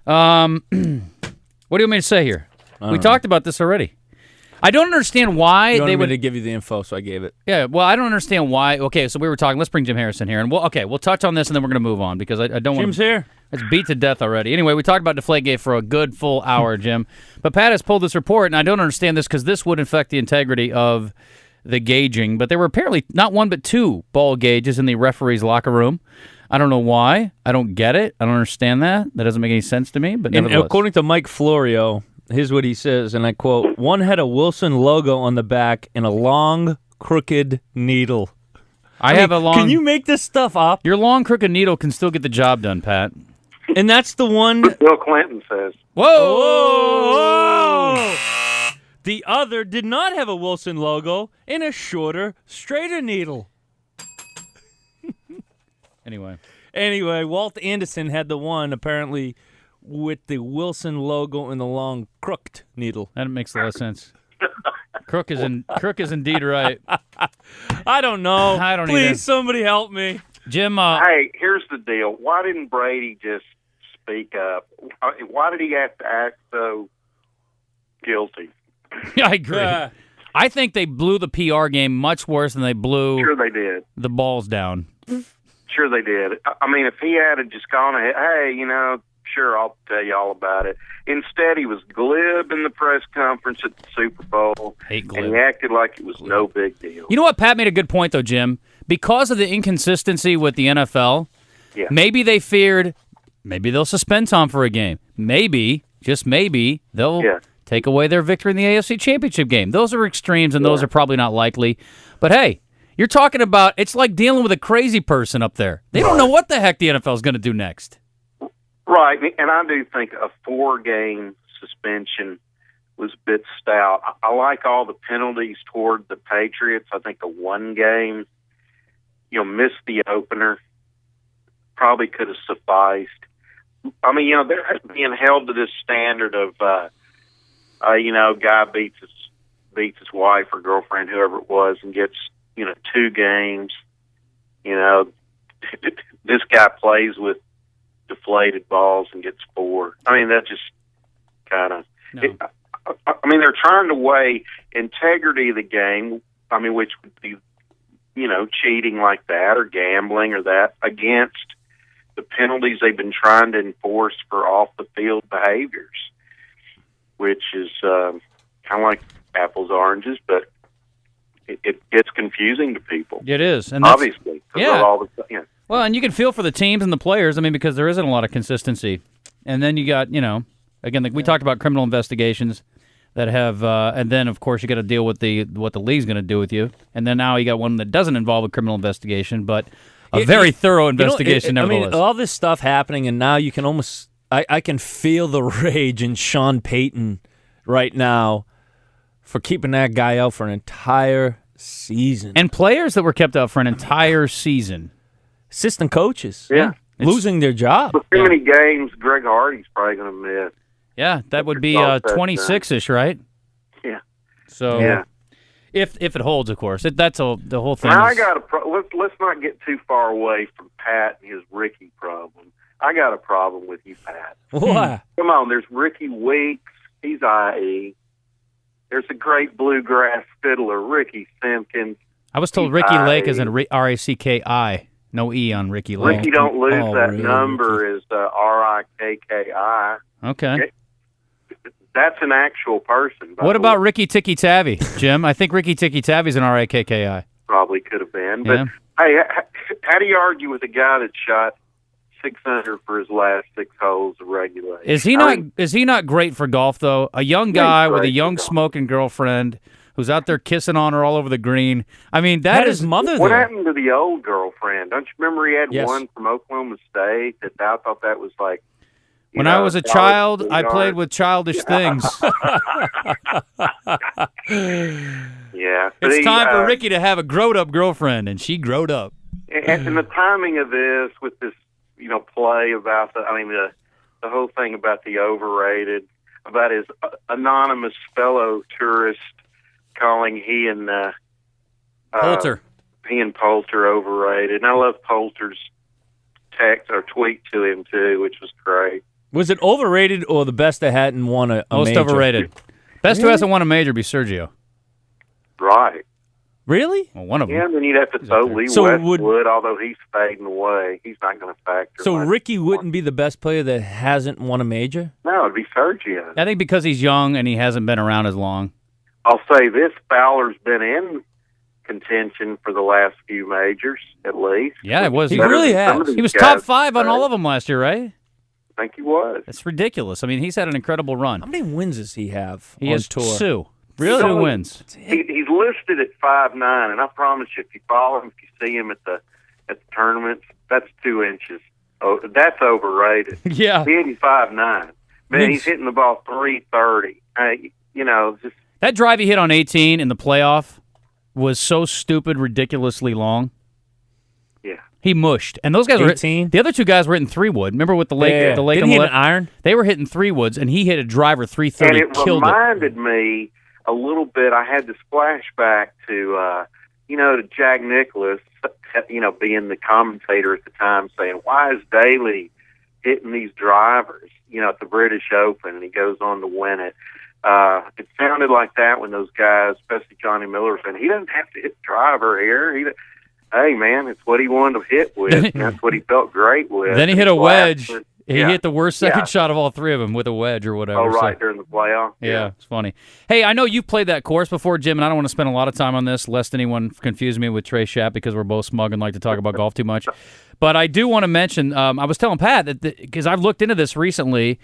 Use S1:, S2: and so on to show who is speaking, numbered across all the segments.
S1: What do you want me to say here? We talked about this already. I don't understand why
S2: they would give you the info, so I gave it.
S1: Yeah, well, I don't understand why. Okay, so we were talking. Let's bring Jim Harrison here, and we'll touch on this, and then we're going to move on because I don't want.
S2: Jim's here.
S1: It's beat to death already. Anyway, we talked about Deflategate for a good full hour, Jim. But Pat has pulled this report, and I don't understand this because this would affect the integrity of the gauging. But there were apparently not one but two ball gauges in the referee's locker room. I don't know why. I don't get it. I don't understand that. That doesn't make any sense to me. But nevertheless.
S2: According to Mike Florio, here's what he says, and I quote, "One had a Wilson logo on the back and a long, crooked needle." I have a long... Can you make this stuff up?
S1: Your long, crooked needle can still get the job done, Pat.
S2: And that's the one...
S3: Bill Clinton says.
S2: Whoa! The other did not have a Wilson logo and a shorter, straighter needle. Anyway, Walt Anderson had the one, apparently, with the Wilson logo and the long, crooked needle.
S1: That makes a lot of sense. Crook is indeed right.
S2: I don't know.
S1: I don't
S2: Please,
S1: either.
S2: Somebody help me.
S1: Jim,
S3: hey, here's the deal. Why didn't Brady just speak up? Why did he have to act so guilty?
S1: I agree. I think they blew the PR game much worse than they blew
S3: Sure they did.
S1: the balls down.
S3: Sure they did. I mean, if he had just gone ahead, hey, sure, I'll tell you all about it. Instead, he was glib in the press conference at the Super Bowl.
S1: Hate glib.
S3: And he acted like it was no big deal.
S1: You know what? Pat made a good point, though, Jim. Because of the inconsistency with the NFL, maybe they feared maybe they'll suspend Tom for a game. Maybe, just maybe, they'll take away their victory in the AFC Championship game. Those are extremes, and those are probably not likely. But, hey, you're talking about it's like dealing with a crazy person up there. They don't know what the heck the NFL is going to do next.
S3: Right, and I do think a 4-game suspension was a bit stout. I like all the penalties toward the Patriots. I think the 1 game, missed the opener, probably could have sufficed. I mean, they're being held to this standard of, guy beats his wife or girlfriend, whoever it was, and gets 2 games. This guy plays with deflated balls and gets 4. I mean, that just kind of... No. They're trying to weigh integrity of the game, which would be, cheating like that or gambling or that, against the penalties they've been trying to enforce for off-the-field behaviors, which is kind of like apples, oranges, but it gets confusing to people.
S1: It is. And
S3: obviously.
S1: Well, and you can feel for the teams and the players, because there isn't a lot of consistency. And then you got, again, like we talked about criminal investigations that have, and then, of course, you got to deal with what the league's going to do with you. And then now you got one that doesn't involve a criminal investigation, but a very thorough investigation nevertheless.
S2: All this stuff happening, and now you can almost, I can feel the rage in Sean Payton right now for keeping that guy out for an entire season.
S1: And players that were kept out for an entire season.
S2: Assistant coaches. Yeah. Losing their job.
S3: For too many games, Greg Hardy's probably going to miss.
S1: Yeah, that would be 26-ish, right?
S3: Yeah.
S1: So, if it holds, of course. That's the whole thing.
S3: Now, let's not get too far away from Pat and his Ricky problem. I got a problem with you, Pat.
S2: What?
S3: Come on, there's Ricky Weeks. He's IE. There's a great bluegrass fiddler, Ricky Simpkins.
S1: I was told Ricky Lake is an R-A-C-K-I. No E on Ricky Lake.
S3: Ricky don't lose that really? Number is R-I-K-K-I.
S1: Okay.
S3: That's an actual person.
S1: What about Ricky Tikki Tavi, Jim? I think Ricky Tikki Tavi's an R-A-K-K-I.
S3: Probably could have been. But, hey, how do you argue with a guy that shot 600 for his last 6 holes of regulation?
S1: Is he not great for golf, though? A young guy with a young smoking girlfriend who's out there kissing on her all over the green. That is mother.
S3: What happened to the old girlfriend? Don't you remember he had one from Oklahoma State? I thought that was like.
S1: When I was a child, I played with childish things.
S3: Yeah.
S1: It's time for Ricky to have a grown-up girlfriend, and she growed up.
S3: And the timing of this, with this, play about the whole thing about the overrated, about his anonymous fellow tourist calling he and
S1: Poulter
S3: overrated. And I love Poulter's text or tweet to him too, which was great.
S2: Was it overrated or the best that hadn't won a
S1: Most
S2: major?
S1: overrated. Best who hasn't won a major be Sergio.
S3: Right.
S2: Really?
S1: Well, one of them.
S3: Yeah, and then you'd have to throw Lee Westwood, although he's fading away. He's not going to factor.
S2: So Ricky wouldn't be the best player that hasn't won a major?
S3: No, it'd be Sergio.
S1: I think because he's young and he hasn't been around as long.
S3: I'll say this, Fowler's been in contention for the last few majors, at least.
S1: Yeah, it was.
S2: He really has.
S1: He was top 5 on all of them last year, right?
S3: I think he was.
S1: That's ridiculous. I mean, he's had an incredible run.
S2: How many wins does he have
S1: He
S2: on
S1: has
S2: tour?
S1: 2. Really? 2 wins.
S3: He's listed at 5'9", and I promise you, if you follow him, if you see him at the tournaments, that's 2 inches. Oh, that's overrated.
S1: Yeah.
S3: He's hitting 5'9". Man, he's hitting the ball 330. Just
S1: that drive he hit on 18 in the playoff was so stupid, ridiculously long.
S3: Yeah.
S1: He mushed. And those guys
S2: 18?
S1: the other 2 guys were hitting 3-wood. Remember with the Lake, the Lake
S2: Didn't he
S1: and
S2: hit an iron?
S1: They were hitting 3-woods, and he hit a driver 330.
S3: And it
S1: killed
S3: reminded me a little bit. I had this flashback to, to Jack Nicklaus, being the commentator at the time, saying, "Why is Daly hitting these drivers, at the British Open?" And he goes on to win it. It sounded like that when those guys, especially Johnny Miller, saying he doesn't have to hit driver here. Hey, man, it's what he wanted to hit with. And that's what he felt great with.
S1: Then he hit a wedge. He
S3: Yeah.
S1: hit the worst second shot of all 3 of them with a wedge or whatever.
S3: Oh, right, during the playoff.
S1: Yeah, it's funny. Hey, I know you've played that course before, Jim, and I don't want to spend a lot of time on this, lest anyone confuse me with Trey Schapp because we're both smug and like to talk about golf too much. But I do want to mention, I was telling Pat, that because I've looked into this recently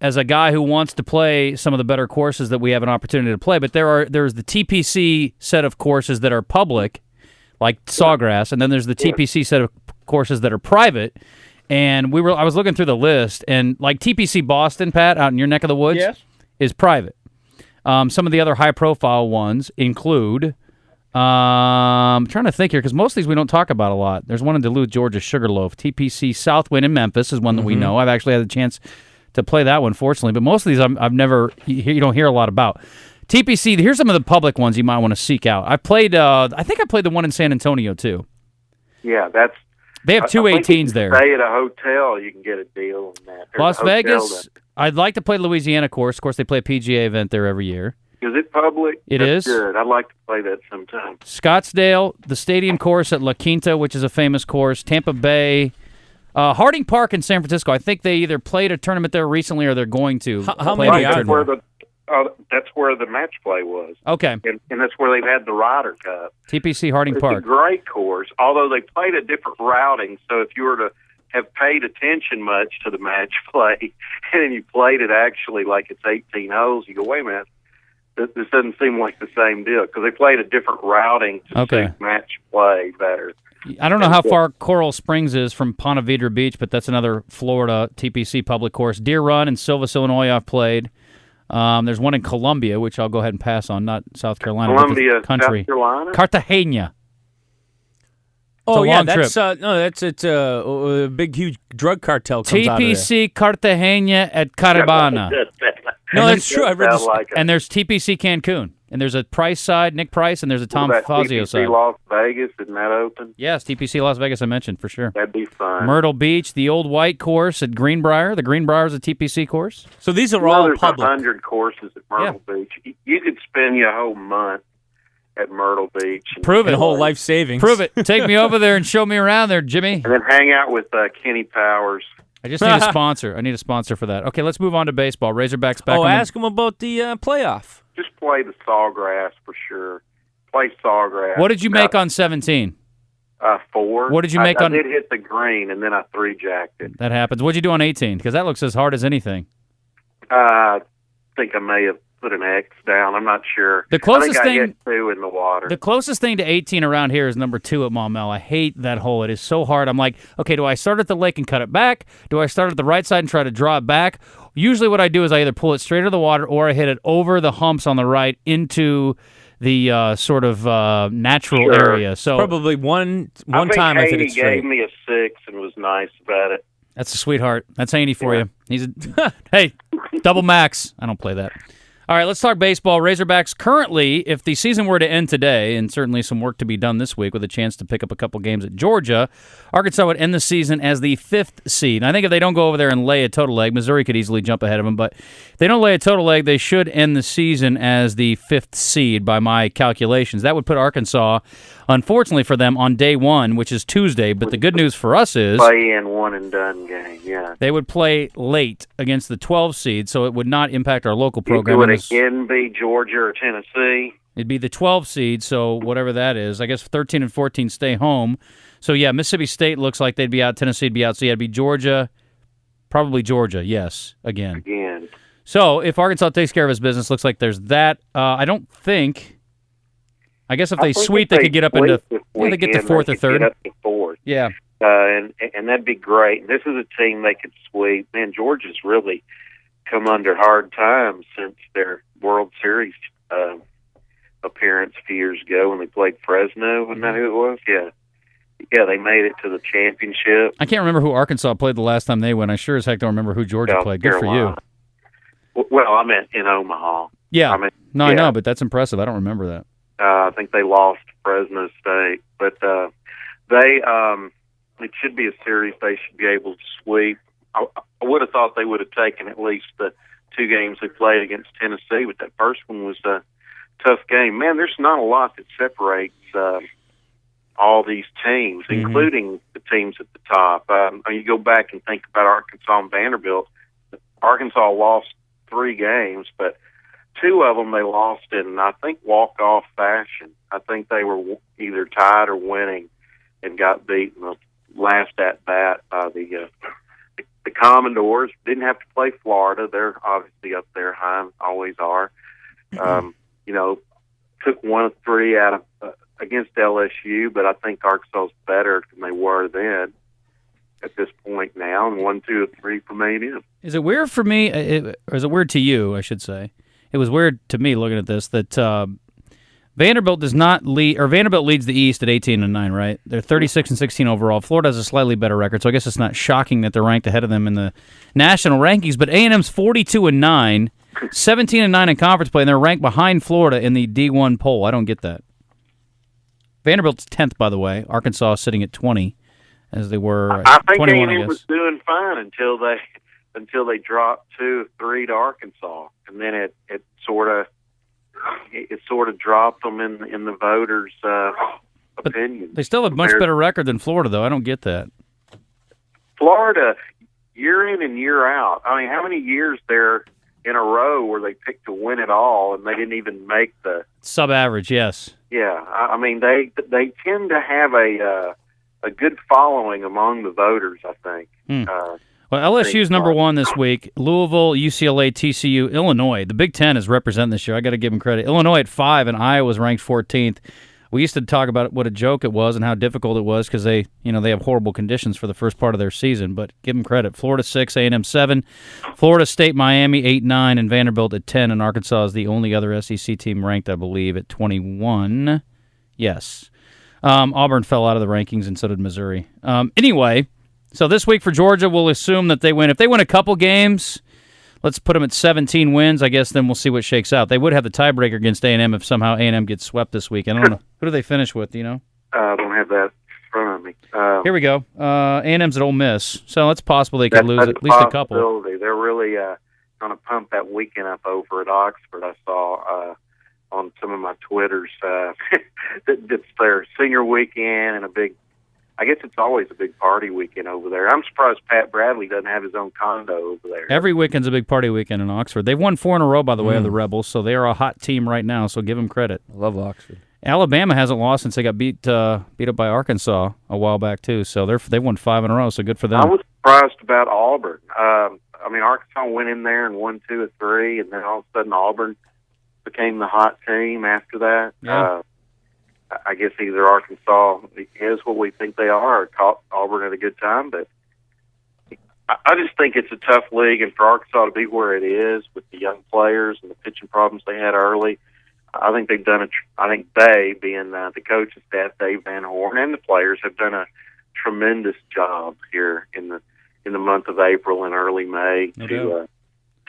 S1: as a guy who wants to play some of the better courses that we have an opportunity to play, but there's the TPC set of courses that are public, like Sawgrass, and then there's the TPC set of courses that are private. And I was looking through the list, and like TPC Boston, Pat, out in your neck of the woods, is private. Some of the other high-profile ones include, I'm trying to think here, because most of these we don't talk about a lot. There's one in Duluth, Georgia, Sugarloaf. TPC Southwind in Memphis is one that we know. I've actually had a chance to play that one, fortunately, but most of these you don't hear a lot about. TPC, here's some of the public ones you might want to seek out. I think I played the one in San Antonio, too.
S3: Yeah,
S1: They have 2 18s there.
S3: Stay at a hotel, you can get a deal on that. There's
S1: Las Vegas, I'd like to play the Louisiana course. Of course, they play a PGA event there every year.
S3: Is it public?
S1: It
S3: That's
S1: is.
S3: Good. I'd like to play that sometime.
S1: Scottsdale, the stadium course at La Quinta, which is a famous course. Tampa Bay, Harding Park in San Francisco. I think they either played a tournament there recently or they're going to.
S2: How many are there?
S3: That's where the match play was.
S1: Okay.
S3: And that's where they've had the Ryder Cup.
S1: TPC Harding Park.
S3: It's a great course, although they played a different routing. So if you were to have paid attention much to the match play, and then you played it actually like it's 18 holes, you go, wait a minute, this doesn't seem like the same deal, because they played a different routing to suit match play better.
S1: I don't know how far Coral Springs is from Ponte Vedra Beach, but that's another Florida TPC public course. Deer Run in Silvis, Illinois, I've played. There's one in Columbia, which I'll go ahead and pass on, not South Carolina,
S3: Columbia,
S1: but the country.
S3: South Carolina?
S1: Cartagena.
S2: Oh, yeah,
S1: that's
S2: it's a big, huge drug cartel comes out of there.
S1: TPC Cartagena at Caribana.
S2: No, that's true. I read this.
S1: And there's TPC Cancun. And there's a Price side, Nick Price, and there's a Tom Fazio side.
S3: TPC Las Vegas, isn't that open?
S1: Yes, TPC Las Vegas I mentioned, for sure.
S3: That'd be fun.
S1: Myrtle Beach, the Old White course at Greenbrier. The Greenbrier is a TPC course.
S2: So these are all
S3: there's
S2: public.
S3: 100 courses at Myrtle Beach. You could spend your whole month at Myrtle Beach.
S1: Prove it.
S2: A whole life savings.
S1: Prove it. Take me over there and show me around there, Jimmy.
S3: And then hang out with Kenny Powers.
S1: I just need a sponsor. I need a sponsor for that. Okay, let's move on to baseball. Razorbacks back on
S2: ask him about the playoff.
S3: Just play the Sawgrass for sure. Play Sawgrass.
S1: What did you make on 17?
S3: 4.
S1: What did you make on?
S3: I did hit the green, and then I 3-jacked it.
S1: That happens. What did you do on 18? Because that looks as hard as anything.
S3: I think I may have put an X down. I'm not sure.
S1: The closest
S3: I
S1: thing
S3: hit 2 in the water.
S1: The closest thing to 18 around here is number 2 at Maumelle. I hate that hole. It is so hard. I'm like, okay, do I start at the lake and cut it back? Do I start at the right side and try to draw it back? Usually what I do is I either pull it straight into the water or I hit it over the humps on the right into the sort of natural area. So
S2: probably one time
S3: I
S2: I hit it
S3: he
S2: straight.
S3: gave me a 6 and was nice about it.
S1: That's a sweetheart. That's Haney for you. He's hey, double max. I don't play that. All right, let's talk baseball. Razorbacks currently, if the season were to end today, and certainly some work to be done this week with a chance to pick up a couple games at Georgia, Arkansas would end the season as the 5th seed. And I think if they don't go over there and lay a total egg, Missouri could easily jump ahead of them, but if they don't lay a total egg, they should end the season as the 5th seed by my calculations. That would put Arkansas, unfortunately for them, on day 1, which is Tuesday, but the good news for us is
S3: play-in one-and-done game, yeah.
S1: They would play late against the 12 seed, so it would not impact our local program.
S3: It would again be Georgia or Tennessee.
S1: It'd be the 12 seed, so whatever that is. I guess 13 and 14 stay home. So, yeah, Mississippi State looks like they'd be out. Tennessee would be out. So, yeah, it'd be Georgia, probably Georgia, yes, again. So, if Arkansas takes care of his business, looks like there's that. I don't think – I guess if they sweep, they could get up into – they get to 4th or 3rd.
S3: Get up to 4th.
S1: Yeah.
S3: And that'd be great. This is a team they could sweep. Man, Georgia's really come under hard times since their World Series appearance a few years ago when they played Fresno. Wasn't that who it was? Yeah. Yeah, they made it to the championship.
S1: I can't remember who Arkansas played the last time they went. I sure as heck don't remember who Georgia
S3: South
S1: played. Good
S3: Carolina. For you. Well, I meant in Omaha.
S1: Yeah.
S3: I
S1: know, but that's impressive. I don't remember that.
S3: I think they lost to Fresno State. But they it should be a series they should be able to sweep. I would have thought they would have taken at least the 2 games they played against Tennessee, but that first one was a tough game. Man, there's not a lot that separates all these teams, including the teams at the top. You go back and think about Arkansas and Vanderbilt. Arkansas lost 3 games, but 2 of them they lost in, I think, walk-off fashion. I think they were either tied or winning and got beaten the last at-bat by the Commodores. Didn't have to play Florida. They're obviously up there high, always are. Took 1 of 3 out of against LSU, but I think Arkansas's better than they were then at this point now, and 1, 2, 3 from A&M.
S1: Is it weird for me, or is it weird to you, I should say? It was weird to me looking at this that Vanderbilt does not lead, or Vanderbilt leads the East at 18-9, right? They're 36-16 overall. Florida has a slightly better record, so I guess it's not shocking that they're ranked ahead of them in the national rankings. But A&M's 42-9, 17-9 in conference play, and they're ranked behind Florida in the D1 poll. I don't get that. Vanderbilt's 10th, by the way. Arkansas sitting at 20, as they were.
S3: I think
S1: 21,
S3: A&M was doing fine until they dropped 2 of 3 to Arkansas, and then it sort of dropped them in the voters' opinion.
S1: They still have a much better record than Florida, though. I don't get that.
S3: Florida, year in and year out. I mean, how many years there in a row where they picked to win it all and they didn't even make the
S1: sub-average? Yes.
S3: Yeah, I mean they tend to have a good following among the voters, I think.
S1: Well, LSU's number 1 this week. Louisville, UCLA, TCU, Illinois. The Big Ten is representing this year. I got to give them credit. Illinois at 5, and Iowa's ranked 14th. We used to talk about what a joke it was and how difficult it was because they have horrible conditions for the first part of their season. But give them credit. Florida 6, A&M 7, Florida State, Miami 8, 9, and Vanderbilt at 10. And Arkansas is the only other SEC team ranked, I believe, at 21. Yes. Auburn fell out of the rankings, and so did Missouri. Anyway, so this week for Georgia, we'll assume that they win. If they win a couple games, let's put them at 17 wins. I guess then we'll see what shakes out. They would have the tiebreaker against A&M if somehow A&M gets swept this week. I don't know. Who do they finish with, do you know?
S3: I don't have that in front of me.
S1: Here we go. A&M's at Ole Miss. So it's possible they could lose at least a couple.
S3: They're really going to pump that weekend up over at Oxford. I saw on some of my Twitters it's their senior weekend and I guess it's always a big party weekend over there. I'm surprised Pat Bradley doesn't have his own condo over there.
S1: Every weekend's a big party weekend in Oxford. They've won 4 in a row, by the way, of the Rebels, so they are a hot team right now, so give them credit.
S2: I love Oxford.
S1: Alabama hasn't lost since they got beat up by Arkansas a while back, too, so they won 5 in a row, so good for them.
S3: I was surprised about Auburn. Arkansas went in there and won 2 of 3, and then all of a sudden Auburn became the hot team after that.
S1: Yeah.
S3: I guess either Arkansas is what we think they are or caught Auburn at a good time. But I just think it's a tough league, and for Arkansas to be where it is with the young players and the pitching problems they had early, I think they've done they, being the coaching staff, Dave Van Horn, and the players, have done a tremendous job here in the month of April and early May to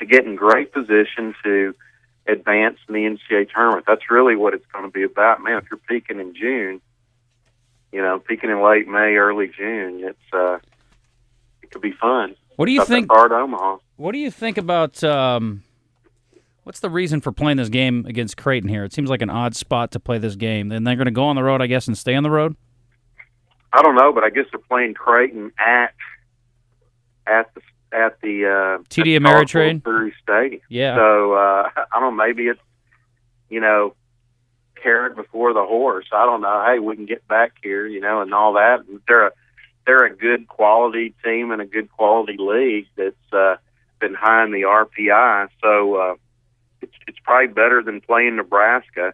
S3: get in great position to advance in the NCAA tournament. That's really what it's going to be about. Man, if you're peaking in June, peaking in late May, early June, it could be fun.
S1: What do you think?
S3: Hard Omaha.
S1: What do you think about? What's the reason for playing this game against Creighton here? It seems like an odd spot to play this game. And they're going to go on the road, I guess, and stay on the road.
S3: I don't know, but I guess they're playing Creighton at the
S1: TD Ameritrade
S3: Stadium.
S1: Yeah.
S3: So I don't know. Maybe it's carrot before the horse. I don't know. Hey, we can get back here, and all that. They're a good quality team and a good quality league that's been high in the RPI. So it's probably better than playing Nebraska.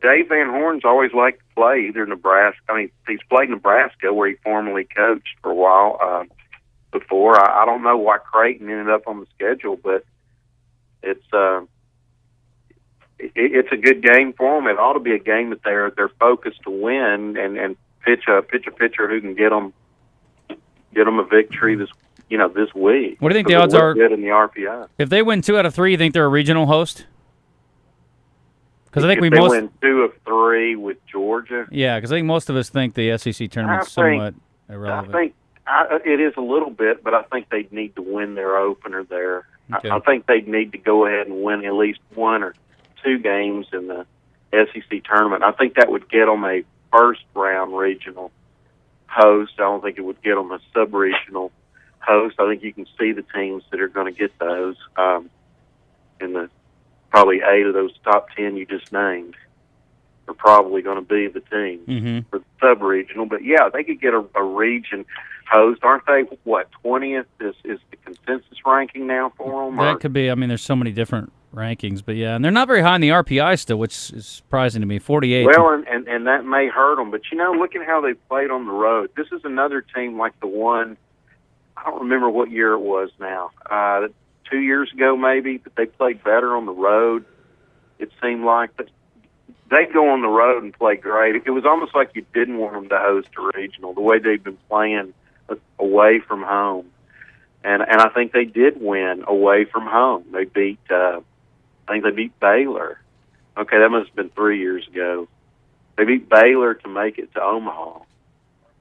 S3: Dave Van Horn's always liked to play either Nebraska. I mean, he's played Nebraska where he formerly coached for a while before. I don't know why Creighton ended up on the schedule, but it's a good game for them. It ought to be a game that they're focused to win and pitch a pitcher who can get them a victory this week.
S1: What do you think the odds are?
S3: Good in the RPI.
S1: If they win 2 out of 3, you think they're a regional host? Because I think
S3: they win 2 of 3 with Georgia.
S1: Yeah, because I think most of us think the SEC tournament's somewhat irrelevant.
S3: I think it is a little bit, but I think they'd need to win their opener there.
S1: Okay.
S3: I think they'd need to go ahead and win at least 1 or 2 games in the SEC tournament. I think that would get them a first-round regional host. I don't think it would get them a sub-regional host. I think you can see the teams that are going to get those in the probably 8 of those top 10 you just named are probably going to be the teams for the sub-regional. But, yeah, they could get a region host. Aren't they, 20th is the consensus ranking now for them?
S1: That could be. I mean, there's so many different rankings. But, yeah, and they're not very high in the RPI still, which is surprising to me, 48.
S3: Well, and that may hurt them. But, look at how they played on the road. This is another team like the one, I don't remember what year it was now, 2 years ago maybe, but they played better on the road, it seemed like. But they'd go on the road and play great. It was almost like you didn't want them to host a regional, the way they've been playing away from home. And I think they did win away from home. They beat, I think they beat Baylor. Okay, that must have been 3 years ago. They beat Baylor to make it to Omaha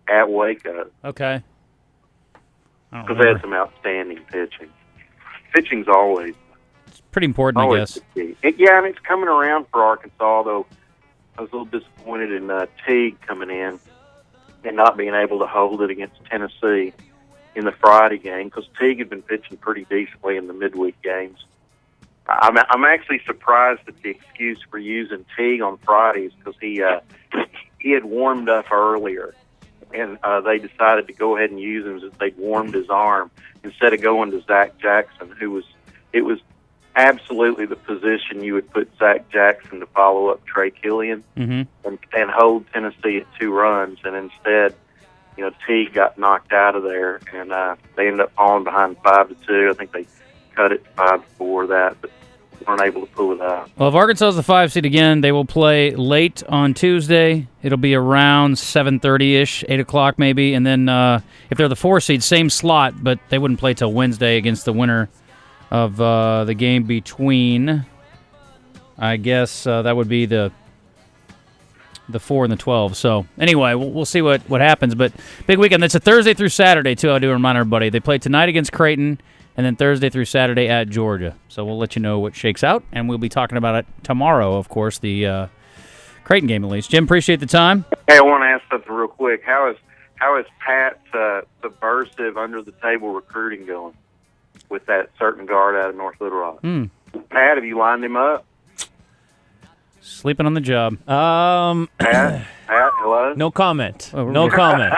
S3: at Waco.
S1: Okay.
S3: Because they had some outstanding pitching. Pitching's always
S1: pretty important, I guess.
S3: And it's coming around for Arkansas, although I was a little disappointed in Teague coming in and not being able to hold it against Tennessee in the Friday game, because Teague had been pitching pretty decently in the midweek games. I'm actually surprised at the excuse for using Teague on Fridays, because he had warmed up earlier, and they decided to go ahead and use him since they'd warmed his arm instead of going to Zach Jackson, it was absolutely the position you would put Zach Jackson to follow up Trey Killian and hold Tennessee at 2 runs, and instead, Teague got knocked out of there, and they ended up falling behind 5-2. I think they cut it 5-4 that, but weren't able to pull it out.
S1: Well, if Arkansas is the 5 seed again, they will play late on Tuesday. It'll be around 7:30-ish, 8 o'clock maybe. And then if they're the 4 seed, same slot, but they wouldn't play till Wednesday against the winner of the game between, I guess that would be the 4 and the 12. So anyway, we'll see what happens. But big weekend. It's a Thursday through Saturday, too. I do remind everybody. They play tonight against Creighton, and then Thursday through Saturday at Georgia. So we'll let you know what shakes out, and we'll be talking about it tomorrow, of course, the Creighton game at least. Jim, appreciate the time.
S3: Hey, I want to ask something real quick. How is Pat's subversive, under-the-table recruiting going with that certain guard out of North Little Rock? Pat, have you lined him up?
S1: Sleeping on the job.
S3: Pat, hello?
S2: No comment. No comment.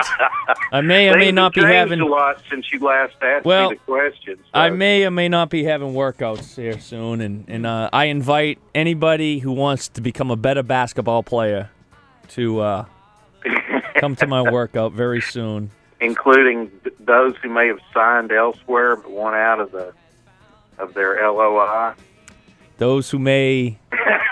S2: I may or may not be having
S3: a lot since you last asked me the question. So.
S2: I may or may not be having workouts here soon, and I invite anybody who wants to become a better basketball player to come to my workout very soon,
S3: including those who may have signed elsewhere but want out of their LOI.
S2: Those who may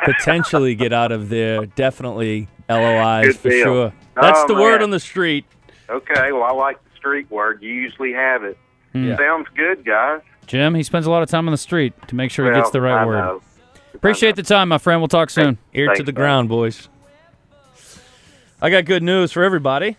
S2: potentially get out of there, definitely LOIs for sure. That's the word on the street.
S3: Okay, well, I like the street word. You usually have it.
S1: Yeah.
S3: Sounds good, guys.
S1: Jim, he spends a lot of time on the street to make sure he gets the right word.
S3: Know.
S1: Appreciate the time, my friend. We'll talk soon.
S2: Ear to the ground, boys. I got good news for everybody.